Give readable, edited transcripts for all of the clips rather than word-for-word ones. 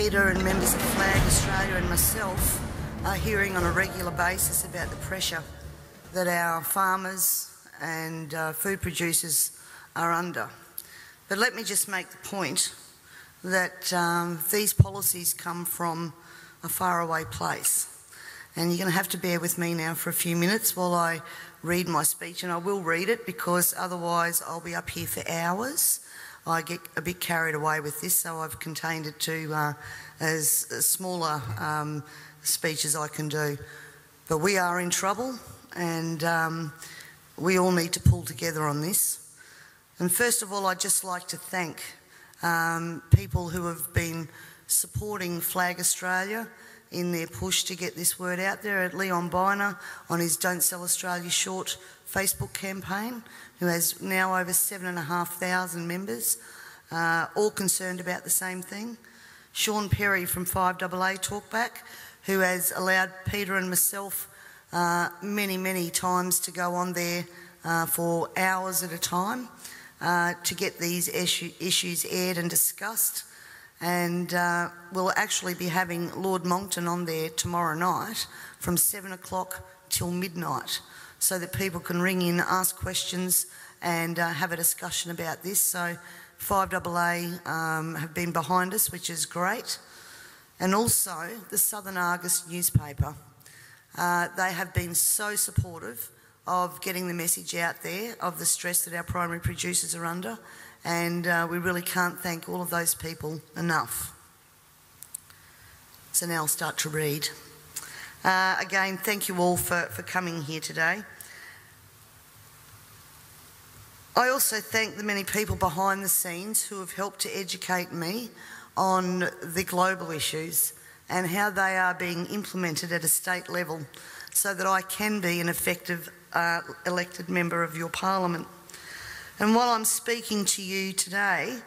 leader and members of Flag Australia and myself are hearing on a regular basis about the pressure that our farmers and food producers are under. But let me just make the point that these policies come from a faraway place. And you're going to have to bear with me now for a few minutes while I read my speech, and I will read it because otherwise I'll be up here for hours. I get a bit carried away with this, so I've contained it to as smaller speech as I can do. But we are in trouble, and we all need to pull together on this. And first of all, I'd just like to thank people who have been supporting Flag Australia in their push to get this word out there. At Leon Biner on his Don't Sell Australia Short Facebook campaign, who has now over 7,500 members, all concerned about the same thing. Sean Perry from 5AA Talkback, who has allowed Peter and myself many times to go on there for hours at a time to get these issues aired and discussed. And we'll actually be having Lord Monckton on there tomorrow night from 7 o'clock till midnight, so that people can ring in, ask questions and have a discussion about this. So 5AA have been behind us, which is great. And also the Southern Argus newspaper. They have been so supportive of getting the message out there of the stress that our primary producers are under, and we really can't thank all of those people enough. So now I'll start to read. Again, thank you all for coming here today. I also thank the many people behind the scenes who have helped to educate me on the global issues and how they are being implemented at a state level so that I can be an effective elected member of your parliament. And while I'm speaking to you today,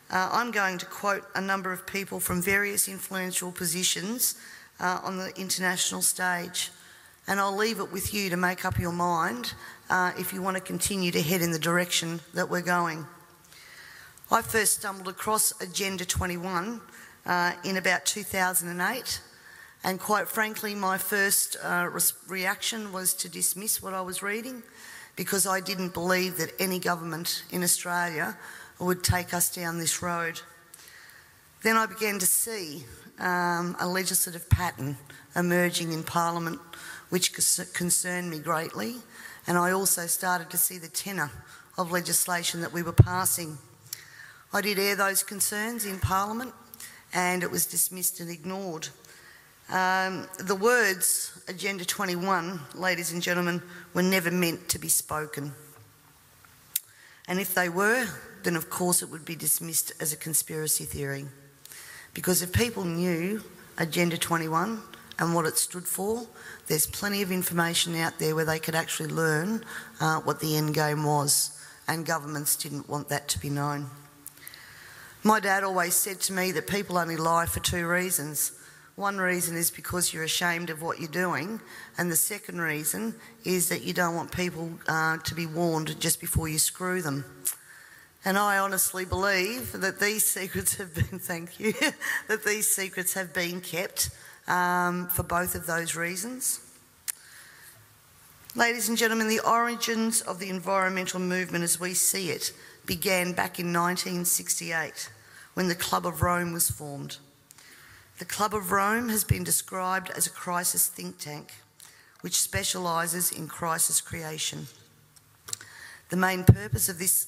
I'm going to quote a number of people from various influential positions on the international stage, and I'll leave it with you to make up your mind if you want to continue to head in the direction that we're going. I first stumbled across Agenda 21 in about 2008, and quite frankly my first reaction was to dismiss what I was reading, because I didn't believe that any government in Australia would take us down this road. Then I began to see a legislative pattern emerging in Parliament which concerned me greatly, and I also started to see the tenor of legislation that we were passing. I did air those concerns in Parliament, and it was dismissed and ignored. The words Agenda 21, ladies and gentlemen, were never meant to be spoken. And if they were, then of course it would be dismissed as a conspiracy theory. Because if people knew Agenda 21 and what it stood for, there's plenty of information out there where they could actually learn what the end game was, and governments didn't want that to be known. My dad always said to me that people only lie for two reasons. One reason is because you're ashamed of what you're doing, and the second reason is that you don't want people to be warned just before you screw them. And I honestly believe that these secrets have been, thank you, that these secrets have been kept for both of those reasons. Ladies and gentlemen, the origins of the environmental movement as we see it began back in 1968 when the Club of Rome was formed. The Club of Rome has been described as a crisis think tank which specialises in crisis creation. The main purpose of this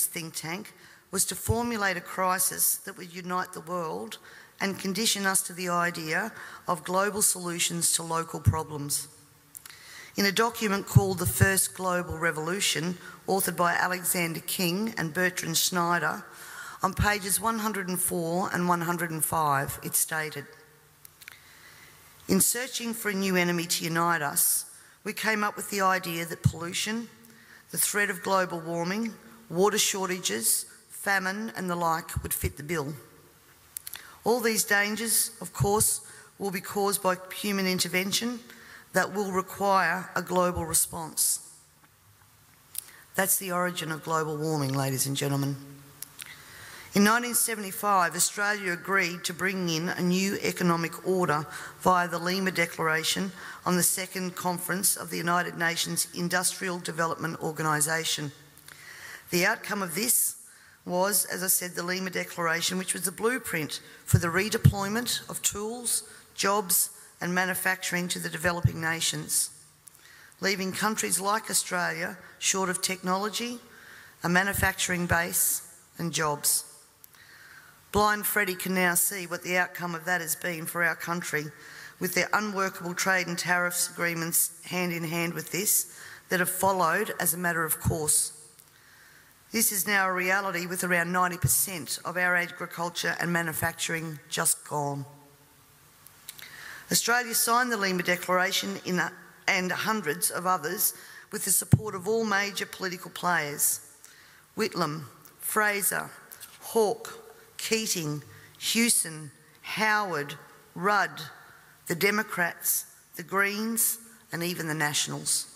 think tank was to formulate a crisis that would unite the world and condition us to the idea of global solutions to local problems. In a document called The First Global Revolution, authored by Alexander King and Bertrand Schneider, on pages 104 and 105, it stated, "In searching for a new enemy to unite us, we came up with the idea that pollution, the threat of global warming, water shortages, famine and the like would fit the bill. All these dangers, of course, will be caused by human intervention that will require a global response." That's the origin of global warming, ladies and gentlemen. In 1975, Australia agreed to bring in a new economic order via the Lima Declaration on the Second Conference of the United Nations Industrial Development Organisation. The outcome of this was, as I said, the Lima Declaration, which was the blueprint for the redeployment of tools, jobs and manufacturing to the developing nations, leaving countries like Australia short of technology, a manufacturing base and jobs. Blind Freddie can now see what the outcome of that has been for our country, with their unworkable trade and tariffs agreements hand in hand with this that have followed as a matter of course. This is now a reality, with around 90% of our agriculture and manufacturing just gone. Australia signed the Lima Declaration and hundreds of others with the support of all major political players: Whitlam, Fraser, Hawke, Keating, Hewson, Howard, Rudd, the Democrats, the Greens and even the Nationals.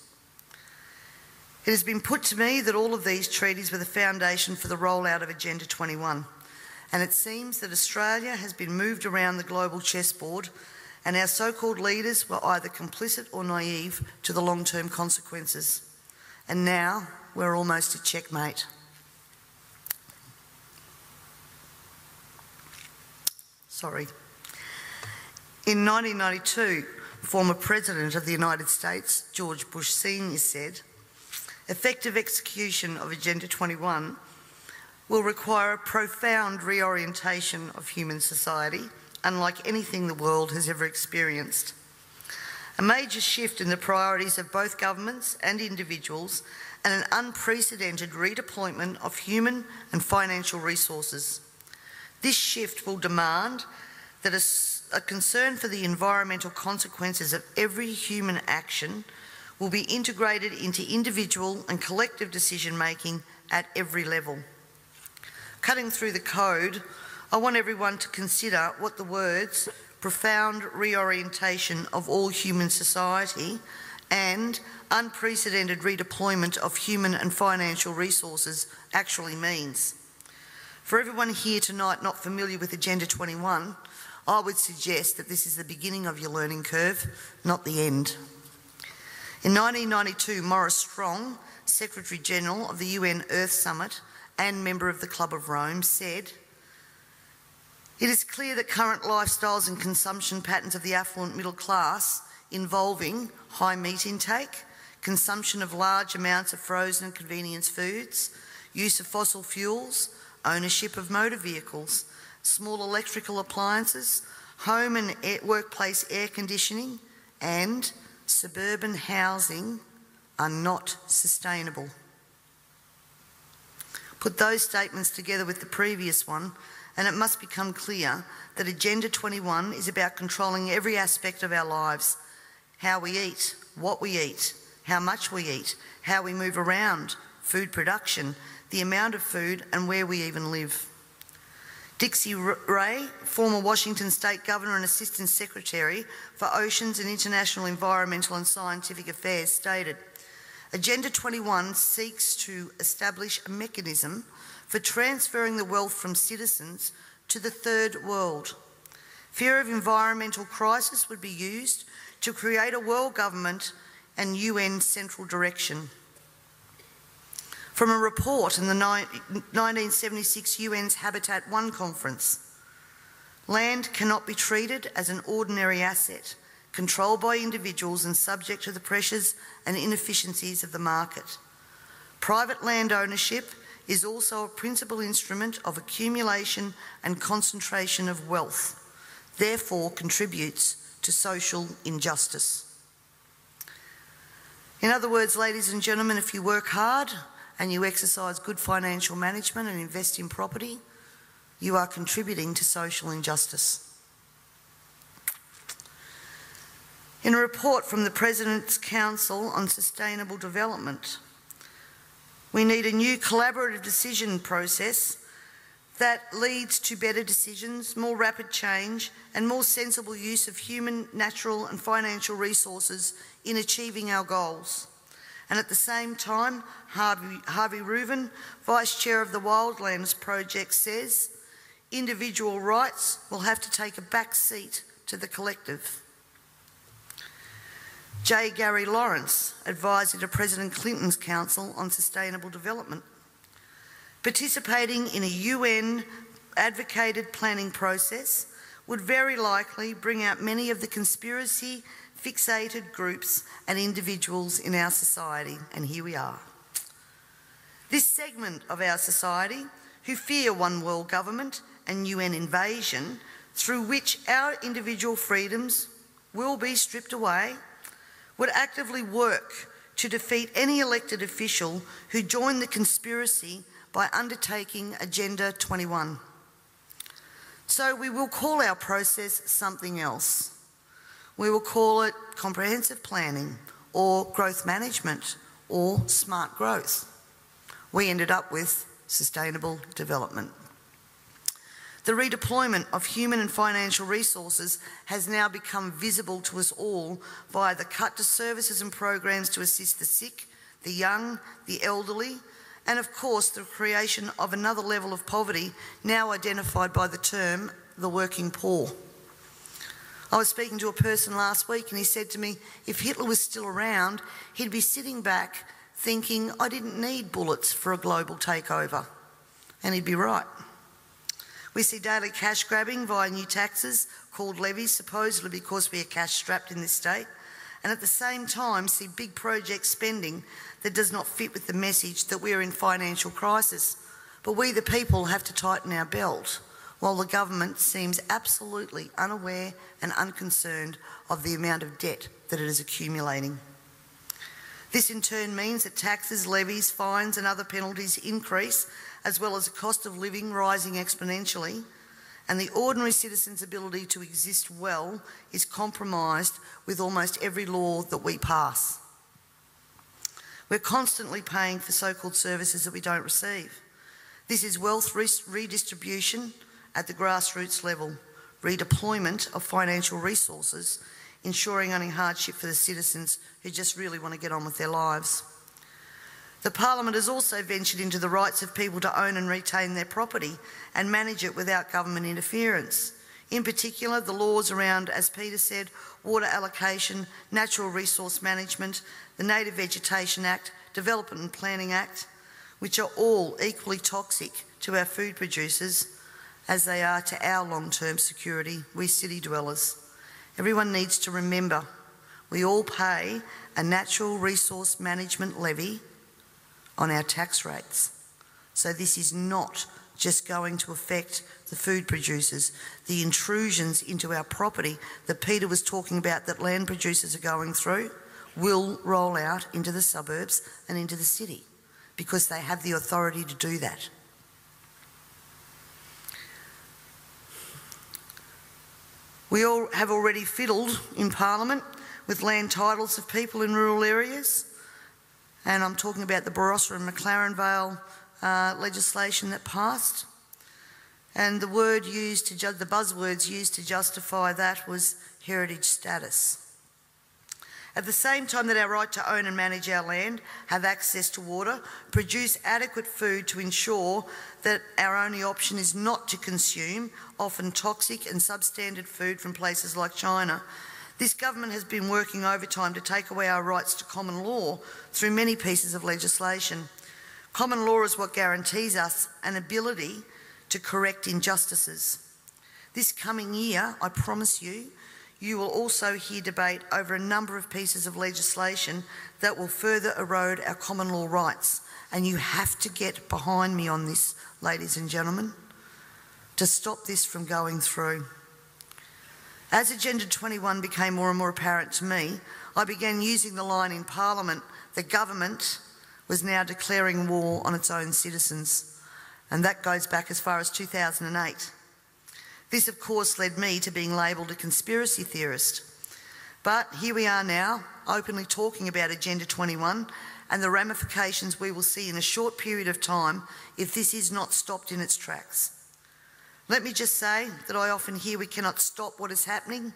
It has been put to me that all of these treaties were the foundation for the rollout of Agenda 21, and it seems that Australia has been moved around the global chessboard, and our so-called leaders were either complicit or naive to the long-term consequences. And now we're almost at checkmate. In 1992, former President of the United States, George Bush Sr. said, "Effective execution of Agenda 21 will require a profound reorientation of human society, unlike anything the world has ever experienced. A major shift in the priorities of both governments and individuals, and an unprecedented redeployment of human and financial resources. This shift will demand that a concern for the environmental consequences of every human action will be integrated into individual and collective decision-making at every level." Cutting through the code, I want everyone to consider what the words "profound reorientation of all human society" and "unprecedented redeployment of human and financial resources" actually means. For everyone here tonight not familiar with Agenda 21, I would suggest that this is the beginning of your learning curve, not the end. In 1992, Maurice Strong, Secretary General of the UN Earth Summit and member of the Club of Rome, said, "It is clear that current lifestyles and consumption patterns of the affluent middle class, involving high meat intake, consumption of large amounts of frozen and convenience foods, use of fossil fuels, ownership of motor vehicles, small electrical appliances, home and workplace air conditioning, and suburban housing are not sustainable." Put those statements together with the previous one, and it must become clear that Agenda 21 is about controlling every aspect of our lives: how we eat, what we eat, how much we eat, how we move around, food production, the amount of food, and where we even live. Dixie Ray, former Washington State Governor and Assistant Secretary for Oceans and International Environmental and Scientific Affairs, stated, "Agenda 21 seeks to establish a mechanism for transferring the wealth from citizens to the third world. Fear of environmental crisis would be used to create a world government and UN central direction." From a report in the 1976 UN's Habitat I conference, land cannot be treated as an ordinary asset, controlled by individuals and subject to the pressures and inefficiencies of the market. Private land ownership is also a principal instrument of accumulation and concentration of wealth, therefore contributes to social injustice. In other words, ladies and gentlemen, if you work hard and you exercise good financial management and invest in property, you are contributing to social injustice. In a report from the President's Council on Sustainable Development, we need a new collaborative decision process that leads to better decisions, more rapid change, and more sensible use of human, natural, and financial resources in achieving our goals. And at the same time, Harvey Reuven, Vice Chair of the Wildlands Project, says individual rights will have to take a back seat to the collective. J. Gary Lawrence, advisor to President Clinton's Council on Sustainable Development, participating in a UN advocated planning process would very likely bring out many of the conspiracy fixated groups and individuals in our society, and here we are. This segment of our society, who fear one world government and UN invasion, through which our individual freedoms will be stripped away, would actively work to defeat any elected official who joined the conspiracy by undertaking Agenda 21. So we will call our process something else. We will call it comprehensive planning or growth management or smart growth. We ended up with sustainable development. The redeployment of human and financial resources has now become visible to us all via the cut to services and programs to assist the sick, the young, the elderly, and of course the creation of another level of poverty now identified by the term the working poor. I was speaking to a person last week and he said to me, if Hitler was still around, he'd be sitting back thinking, I didn't need bullets for a global takeover. And he'd be right. We see daily cash grabbing via new taxes called levies, supposedly because we are cash strapped in this state, and at the same time see big project spending that does not fit with the message that we are in financial crisis. But we the people have to tighten our belt, while the government seems absolutely unaware and unconcerned of the amount of debt that it is accumulating. This in turn means that taxes, levies, fines and other penalties increase, as well as the cost of living rising exponentially, and the ordinary citizen's ability to exist well is compromised with almost every law that we pass. We're constantly paying for so-called services that we don't receive. This is wealth redistribution at the grassroots level, redeployment of financial resources, ensuring only hardship for the citizens who just really want to get on with their lives. The Parliament has also ventured into the rights of people to own and retain their property and manage it without government interference. In particular, the laws around, as Peter said, water allocation, natural resource management, the Native Vegetation Act, Development and Planning Act, which are all equally toxic to our food producers as they are to our long-term security, we city dwellers. Everyone needs to remember, we all pay a natural resource management levy on our tax rates. So this is not just going to affect the food producers. The intrusions into our property that Peter was talking about that land producers are going through will roll out into the suburbs and into the city because they have the authority to do that. We all have already fiddled in Parliament with land titles of people in rural areas, and I'm talking about the Barossa and McLaren Vale legislation that passed. And the buzzwords used to justify that was heritage status. At the same time that our right to own and manage our land, have access to water, produce adequate food to ensure that our only option is not to consume often toxic and substandard food from places like China, this government has been working overtime to take away our rights to common law through many pieces of legislation. Common law is what guarantees us an ability to correct injustices. This coming year, I promise you, you will also hear debate over a number of pieces of legislation that will further erode our common law rights. And you have to get behind me on this, ladies and gentlemen, to stop this from going through. As Agenda 21 became more and more apparent to me, I began using the line in Parliament that government was now declaring war on its own citizens. And that goes back as far as 2008. This, of course, led me to being labelled a conspiracy theorist. But here we are now, openly talking about Agenda 21 and the ramifications we will see in a short period of time if this is not stopped in its tracks. Let me just say that I often hear we cannot stop what is happening.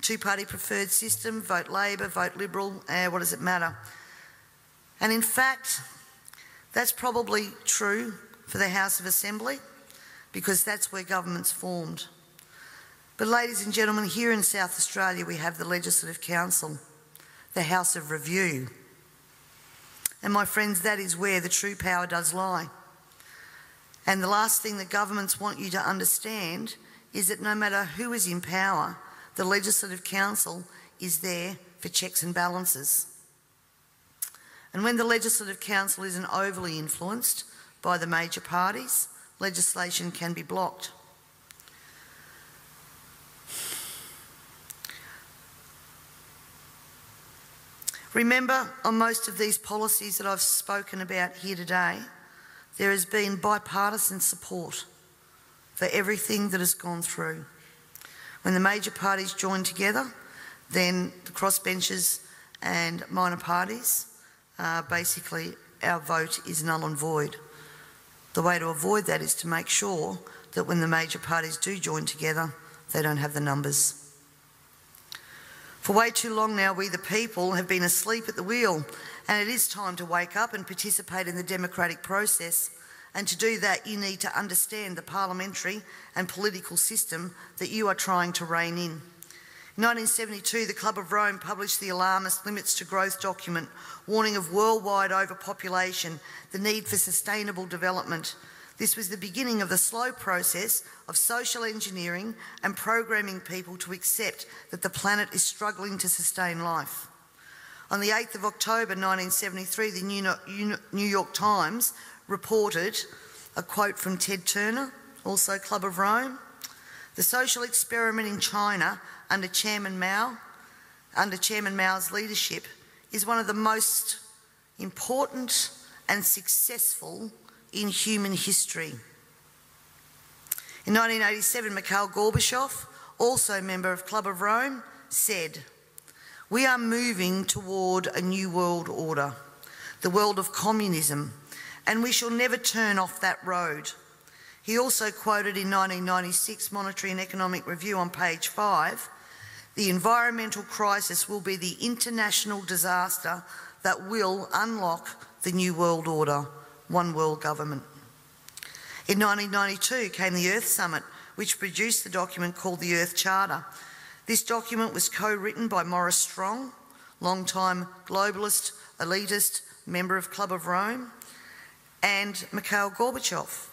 Two-party preferred system, vote Labor, vote Liberal, what does it matter? And in fact, that's probably true for the House of Assembly, because that's where government's formed. But ladies and gentlemen, here in South Australia we have the Legislative Council, the House of Review. And my friends, that is where the true power does lie. And the last thing that governments want you to understand is that no matter who is in power, the Legislative Council is there for checks and balances. And when the Legislative Council isn't overly influenced by the major parties, legislation can be blocked. Remember, on most of these policies that I've spoken about here today, there has been bipartisan support for everything that has gone through. When the major parties join together, then the crossbenchers and minor parties, basically our vote is null and void. The way to avoid that is to make sure that when the major parties do join together, they don't have the numbers. For way too long now, we the people have been asleep at the wheel, and it is time to wake up and participate in the democratic process. And to do that, you need to understand the parliamentary and political system that you are trying to rein in. In 1972, the Club of Rome published the alarmist Limits to Growth document, warning of worldwide overpopulation, the need for sustainable development. This was the beginning of the slow process of social engineering and programming people to accept that the planet is struggling to sustain life. On the 8th of October 1973, the New York Times reported a quote from Ted Turner, also Club of Rome. The social experiment in China under Chairman Mao's leadership is one of the most important and successful in human history. In 1987, Mikhail Gorbachev, also a member of Club of Rome, said, "We are moving toward a new world order, the world of communism, and we shall never turn off that road." He also quoted in 1996 Monetary and Economic Review on page 5, "The environmental crisis will be the international disaster that will unlock the new world order, one world government." In 1992 came the Earth Summit, which produced the document called the Earth Charter. This document was co-written by Maurice Strong, long-time globalist, elitist, member of Club of Rome, and Mikhail Gorbachev.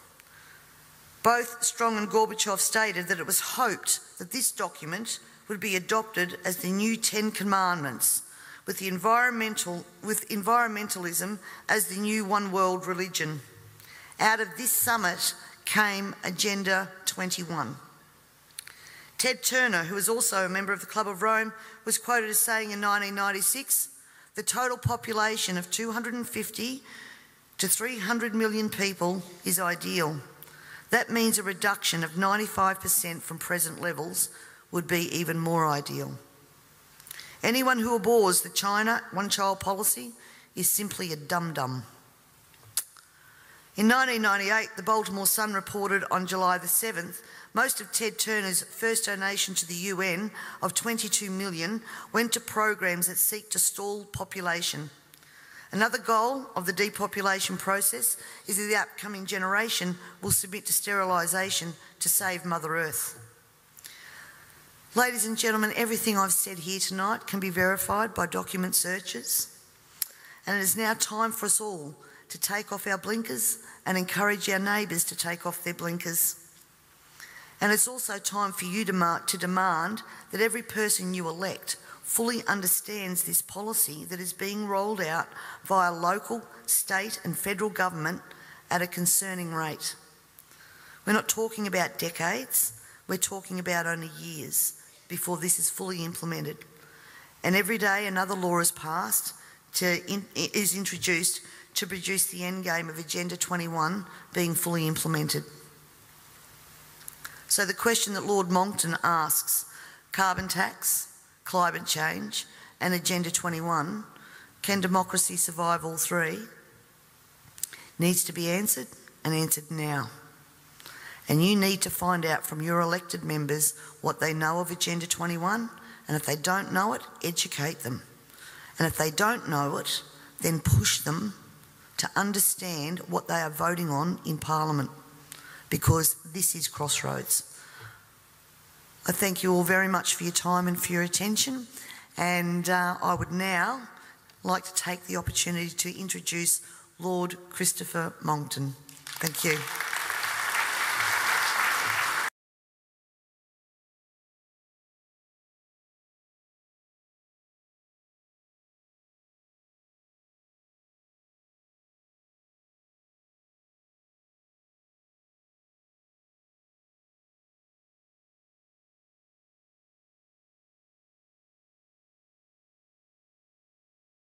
Both Strong and Gorbachev stated that it was hoped that this document would be adopted as the new 10 Commandments, with environmentalism as the new one world religion. Out of this summit came Agenda 21. Ted Turner, who was also a member of the Club of Rome, was quoted as saying in 1996, "The total population of 250 to 300 million people is ideal. That means a reduction of 95% from present levels would be even more ideal." Anyone who abhors the China one-child policy is simply a dum-dum. In 1998, the Baltimore Sun reported on July the 7th, most of Ted Turner's first donation to the UN of $22 million went to programs that seek to stall population. Another goal of the depopulation process is that the upcoming generation will submit to sterilisation to save Mother Earth. Ladies and gentlemen, everything I've said here tonight can be verified by document searches, and it is now time for us all to take off our blinkers and encourage our neighbours to take off their blinkers. And it's also time for you to demand that every person you elect fully understands this policy that is being rolled out via local, state and federal government at a concerning rate. We're not talking about decades, we're talking about only years before this is fully implemented. And every day another law is passed, is introduced to produce the end game of Agenda 21 being fully implemented. So the question that Lord Monckton asks, carbon tax, climate change and Agenda 21, can democracy survive all three? Needs to be answered, and answered now. And you need to find out from your elected members what they know of Agenda 21, and if they don't know it, educate them. And if they don't know it, then push them to understand what they are voting on in Parliament, because this is crossroads. I thank you all very much for your time and for your attention, and I would now like to take the opportunity to introduce Lord Christopher Monckton. Thank you.